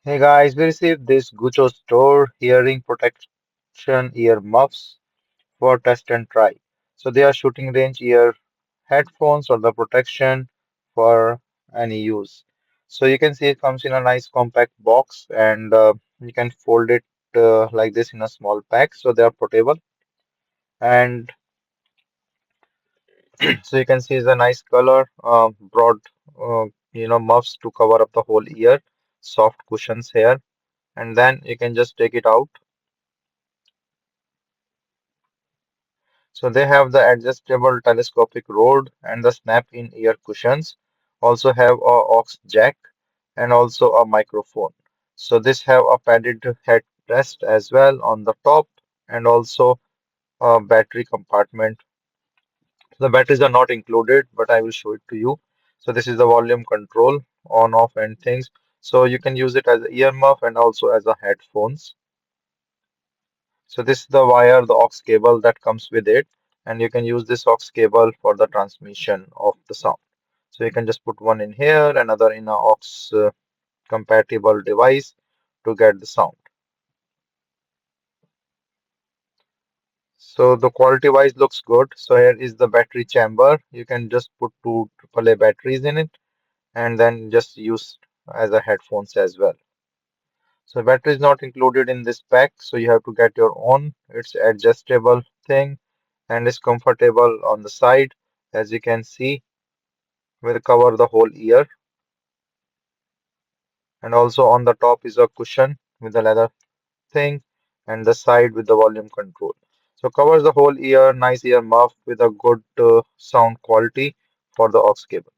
Hey guys, we received this GUCHO store hearing protection ear muffs for test and try. So they are shooting range ear headphones or the protection for any use. So you can see it comes in a nice compact box and you can fold it like this in a small pack so they are portable. And so you can see it's a nice color, broad, muffs to cover up the whole ear, soft cushions here, and then you can just take it out. So they have the adjustable telescopic rod and the snap-in ear cushions. Also have a aux jack and also a microphone. So this have a padded headrest as well on the top and also a battery compartment. The batteries are not included, but I will show it to you. So this is the volume control on off and things. So you can use it as an ear muff and also as a headphones. So this is the wire, the aux cable that comes with it, and you can use this aux cable for the transmission of the sound. So you can just put one in here, another in a aux compatible device to get the sound. So the quality wise looks good. So here is the battery chamber. You can just put two AAA batteries in it and then just use as a headphones as well. So battery is not included in this pack, so you have to get your own. It's adjustable thing and is comfortable on the side, as you can see, will cover the whole ear. And also on the top is a cushion with a leather thing, and the side with the volume control. So covers the whole ear, nice ear muff with a good sound quality for the aux cable.